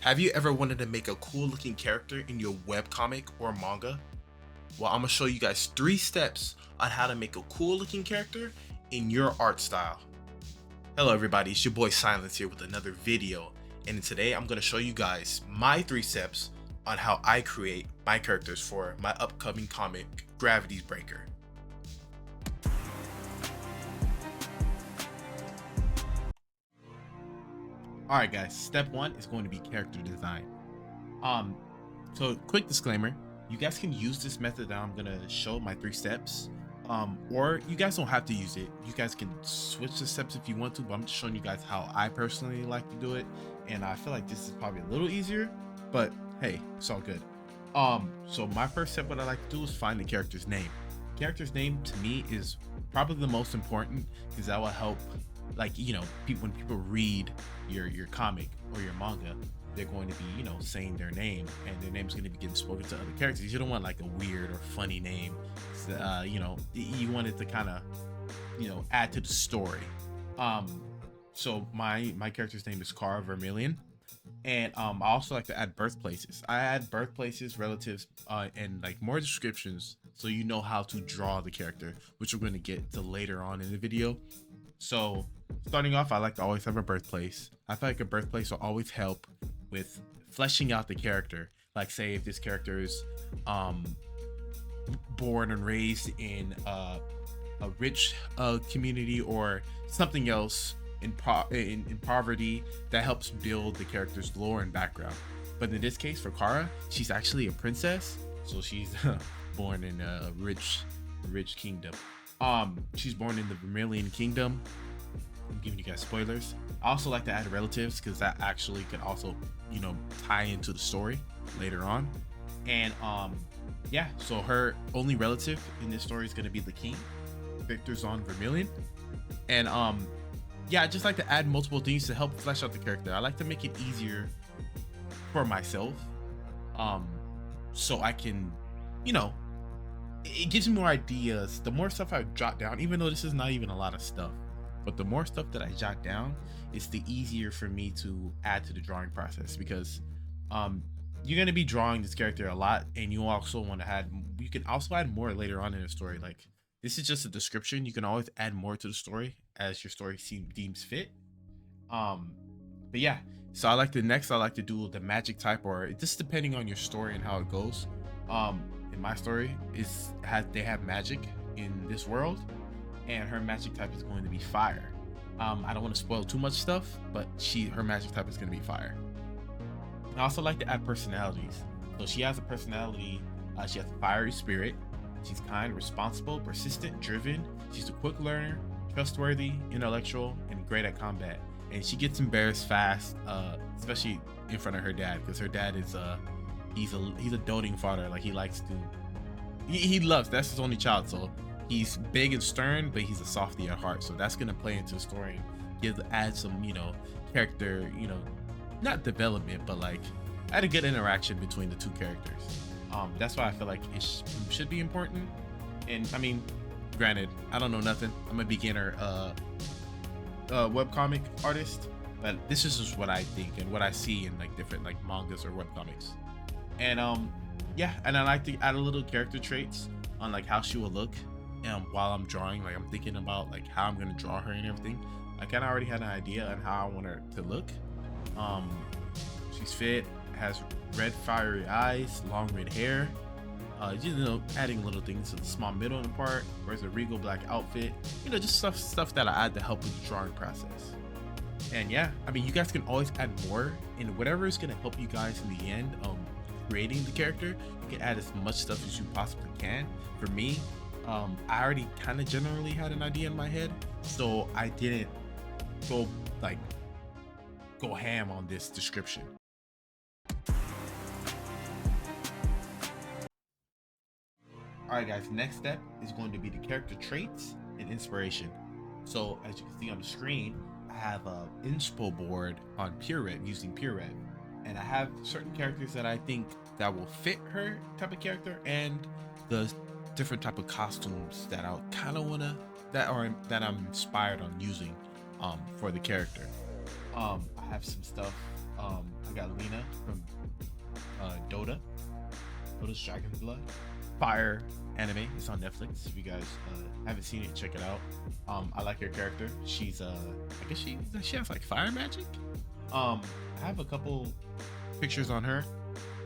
Have you ever wanted to make a cool looking character in your webcomic or manga? Well, I'm gonna show you guys 3 steps on how to make a cool looking character in your art style. Hello everybody, it's your boy Silence here with another video, and today I'm gonna show you guys my 3 steps on how I create my characters for my upcoming comic, Gravity's Breaker. Alright guys, step 1 is going to be character design. Um, so quick disclaimer, you guys can use this method that I'm gonna show my 3 steps. Or you guys don't have to use it. You guys can switch the steps if you want to, but I'm just showing you guys how I personally like to do it. And I feel like this is probably a little easier, but hey, it's all good. So my first step, what I like to do is find the character's name. Character's name to me is probably the most important because that will help, like, you know, when people read your comic or your manga, they're going to be, you know, saying their name, and their name's going to be getting spoken to other characters. You don't want like a weird or funny name. You know, you want it to kind of, you know, add to the story. So my character's name is Kara Vermilion, and I also like to add birthplaces. I add birthplaces, relatives, and like more descriptions, so you know how to draw the character, which we're going to get to later on in the video. So starting off, I like to always have a birthplace. I feel like a birthplace will always help with fleshing out the character. Like, say if this character is born and raised in a rich community or something else in poverty, that helps build the character's lore and background. But in this case for Kara, she's actually a princess, so she's born in a rich kingdom. She's born in the Vermilion Kingdom. I'm giving you guys spoilers. I also like to add relatives because that actually could also, you know, tie into the story later on. And yeah, so her only relative in this story is going to be the king, Victor's on Vermilion. And yeah, I just like to add multiple things to help flesh out the character. I like to make it easier for myself, so I can, you know, it gives me more ideas. The more stuff I jot down, even though this is not even a lot of stuff, but the more stuff that I jot down, it's the easier for me to add to the drawing process, because you're going to be drawing this character a lot, and you also want to add, you can also add more later on in the story. Like, this is just a description. You can always add more to the story as your story deems fit. But yeah, so I like to do the magic type, or just depending on your story and how it goes. In my story they have magic in this world, and her magic type is going to be fire. I don't want to spoil too much stuff, but her magic type is going to be fire. I also like to add personalities. So she has a personality. She has a fiery spirit. She's kind, responsible, persistent, driven. She's a quick learner, trustworthy, intellectual, and great at combat. And she gets embarrassed fast, especially in front of her dad, because her dad is he's a doting father. Like, he likes to, he loves, that's his only child, so he's big and stern, but he's a softy at heart. So that's gonna play into the story and add some, you know, character, you know, not development, but like add a good interaction between the two characters. That's why I feel like it should be important. And I mean, granted, I don't know nothing. I'm a beginner webcomic artist, but this is just what I think and what I see in like different like mangas or webcomics. And yeah, and I like to add a little character traits on like how she will look, and while I'm drawing, like I'm thinking about like how I'm gonna draw her and everything. I kind of already had an idea on how I want her to look. She's fit, has red fiery eyes, long red hair, you know, adding little things to the small middle part, wears a regal black outfit, you know, just stuff that I add to help with the drawing process. And yeah, I mean, you guys can always add more, and whatever is going to help you guys in the end creating the character, you can add as much stuff as you possibly can. For me, I already kind of generally had an idea in my head, so I didn't go ham on this description. Alright guys, next step is going to be the character traits and inspiration. So as you can see on the screen, I have a inspo board on Pureed, using Pureed, and I have certain characters that I think that will fit her type of character, and the different type of costumes that I kind of wanna that I'm inspired on using for the character. I have some stuff I got Lena from Dota's Dragon's Blood. Fire anime. It's on Netflix. If you guys haven't seen it, check it out. I like her character. She's I guess she has like fire magic. I have a couple pictures on her.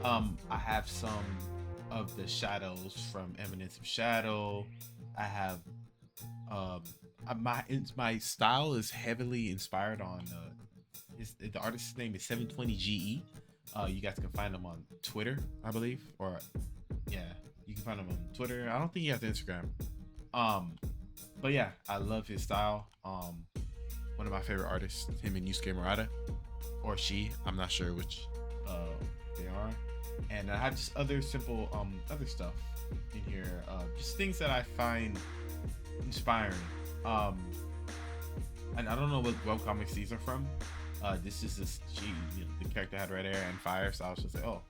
I have some of the shadows from Eminence of Shadow. I have my style is heavily inspired on the artist's name is 720GE. You guys can find him on Twitter, I believe, or yeah, you can find him on Twitter. I don't think he has Instagram. But yeah, I love his style. One of my favorite artists, him and Yusuke Murata, or she, I'm not sure which they are. And I have just other simple other stuff in here, just things that I find inspiring. And I don't know what webcomics these are from. This is the character had red hair and fire, so I was just like, oh,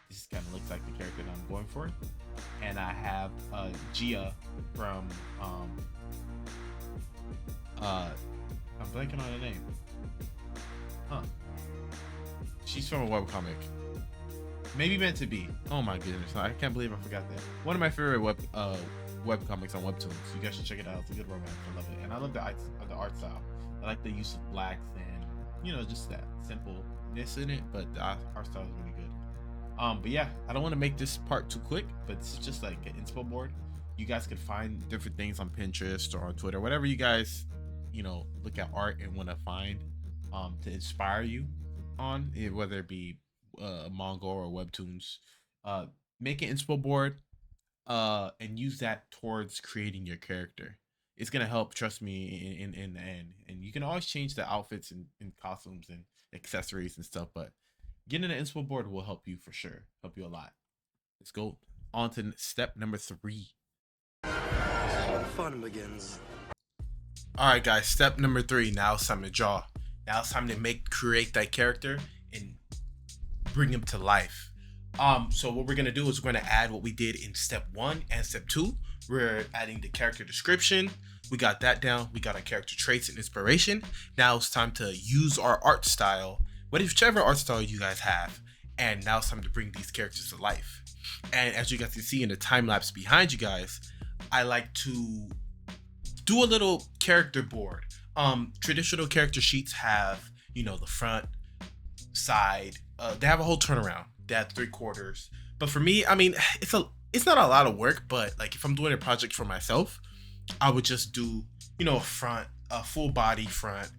this kind of looks like the character that I'm going for. And I have Gia from I'm blanking on her name. She's from a webcomic. Maybe Meant to Be. Oh my goodness, I can't believe I forgot that. One of my favorite webcomics on Webtoons. You guys should check it out. It's a good romance. I love it, and I love the art style. I like the use of blacks and just that simpleness in it. But the art style is really good. But yeah, I don't want to make this part too quick, but this is just like an inspo board. You guys can find different things on Pinterest or on Twitter, whatever you guys look at art and want to find to inspire you on, whether it be manga or webtoons. Make an inspo board and use that towards creating your character. It's gonna help, trust me, in the end. And you can always change the outfits and costumes and accessories and stuff, but getting an inspo board will help you for sure. Help you a lot. Let's go on to step number 3. This is where the fun begins. Alright guys, step number 3. Now it's time to draw. Now it's time to create that character and bring him to life. So what we're gonna do is we're gonna add what we did in step 1 and step 2. We're adding the character description. We got that down. We got our character traits and inspiration. Now it's time to use our art style, whichever art style you guys have. And now it's time to bring these characters to life. And as you guys can see in the time lapse behind you guys, I like to do a little character board. Traditional character sheets have, the front, side. They have a whole turnaround. They have 3/4. But for me, I mean, it's not a lot of work, but like if I'm doing a project for myself, I would just do, a front, a full body front,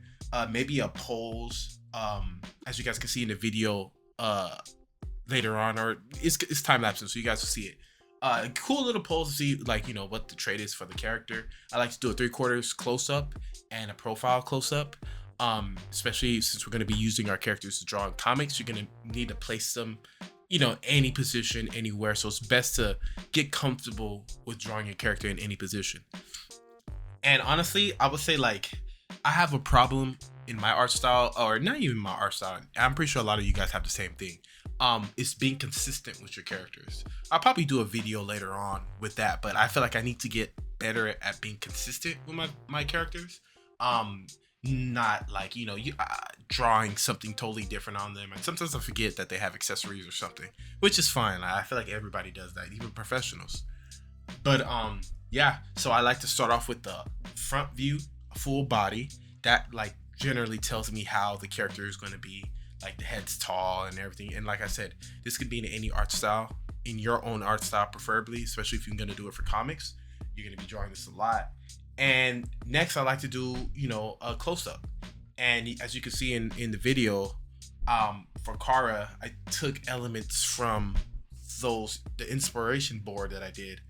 maybe a pose. As you guys can see in the video later on, or it's time lapse, so you guys will see it. Cool little pose to see what the trait is for the character. I like to do a 3/4 close up and a profile close up. Especially since we're going to be using our characters to draw in comics, you're going to need to place them, any position, anywhere. So it's best to get comfortable with drawing your character in any position. And honestly, I would say I have a problem in my art style, or not even my art style. I'm pretty sure a lot of you guys have the same thing. It's being consistent with your characters. I'll probably do a video later on with that, but I feel like I need to get better at being consistent with my characters. Not drawing something totally different on them, and sometimes I forget that they have accessories or something, which is fine. I feel like everybody does that, even professionals. But yeah, so I like to start off with the front view, full body. That generally tells me how the character is going to be. The head's tall and everything. And like I said, this could be in any art style, in your own art style preferably, especially if you're going to do it for comics. You're going to be drawing this a lot. And next, I like to do, a close-up. And as you can see in the video, for Kara, I took elements from the inspiration board that I did.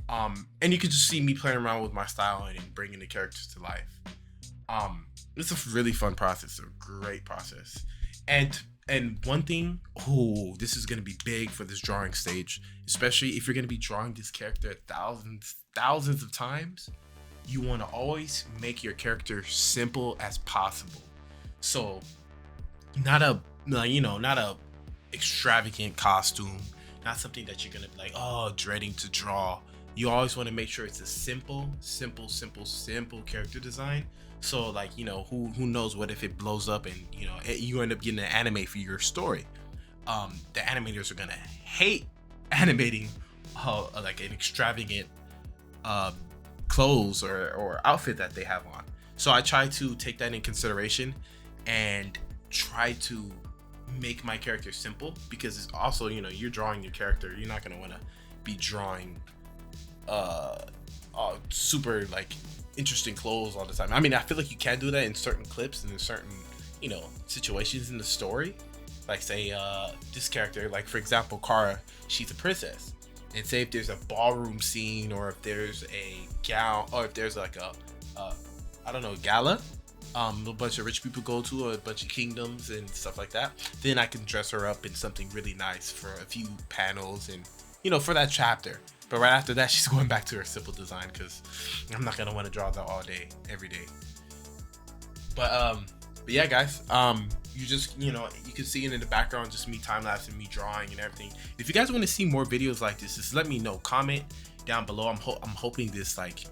And you can just see me playing around with my style and bringing the characters to life. It's a really fun process, a great process. And one thing, this is going to be big for this drawing stage, especially if you're going to be drawing this character thousands of times. You want to always make your character simple as possible. So not a extravagant costume, not something that you're going to be dreading to draw. you always want to make sure it's a simple character design. So like, you know, who knows what if it blows up and, you know, you end up getting an anime for your story. The animators are gonna hate animating like an extravagant clothes or outfit that they have on. So I try to take that in consideration and try to make my character simple, because it's also, you know, you're drawing your character, you're not going to want to be drawing super like interesting clothes all the time. I mean, I feel like you can do that in certain clips and in certain, you know, situations in the story. Like say this character, like for example Kara, she's a princess, and say if there's a ballroom scene, or if there's a gown, or if there's like a I don't know, gala, a bunch of rich people go to, or a bunch of kingdoms and stuff like that, then I can dress her up in something really nice for a few panels and, you know, for that chapter. But right after that, she's going back to her simple design, because I'm not gonna want to draw that all day every day. But yeah, guys, you just, you know, you can see it in the background, just me time lapsing, me drawing and everything. If you guys want to see more videos like this, just let me know. Comment down below. I'm hoping this like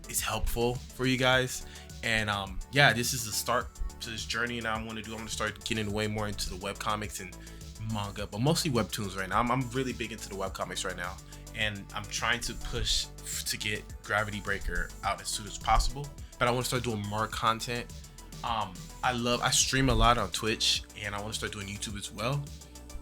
is helpful for you guys. And yeah, this is the start to this journey, and I'm gonna start getting way more into the web comics and manga, but mostly webtoons right now. I'm really big into the web comics right now, and I'm trying to push to get Gravity Breaker out as soon as possible. But I want to start doing more content. I stream a lot on Twitch, and I want to start doing YouTube as well.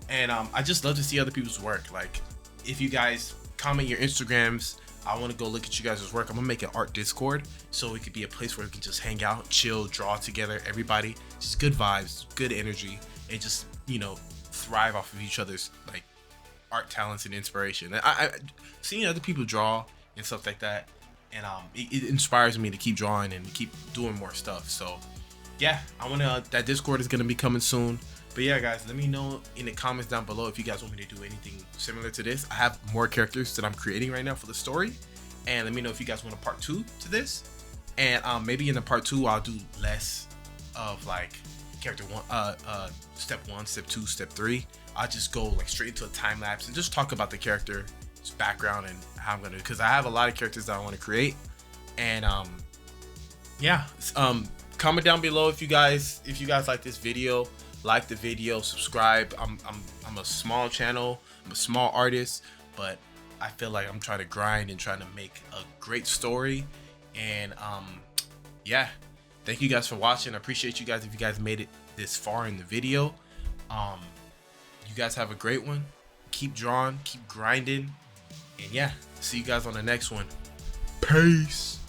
And I just love to see other people's work. Like, if you guys comment your Instagrams, I want to go look at you guys' work. I'm gonna make an art Discord, so it could be a place where we can just hang out, chill, draw together, everybody, just good vibes, good energy, and just, you know, thrive off of each other's like art talents and inspiration. I seeing other people draw and stuff like that, and it inspires me to keep drawing and keep doing more stuff. So yeah, I wanna that Discord is gonna be coming soon. But yeah, guys, let me know in the comments down below if you guys want me to do anything similar to this. I have more characters that I'm creating right now for the story, and let me know if you guys want a part 2 to this. And maybe in the part 2 I'll do less of like character 1, step 1, step 2, step 3. I'll just go like straight into a time lapse and just talk about the character's background and how I'm gonna, because I have a lot of characters that I want to create. And yeah, comment down below if you guys like this video. Like the video, subscribe. I'm a small channel, I'm a small artist, but I feel like I'm trying to grind and trying to make a great story. And yeah, thank you guys for watching. I appreciate you guys if you guys made it this far in the video. You guys have a great one. Keep drawing, keep grinding, and yeah, see you guys on the next one. Peace.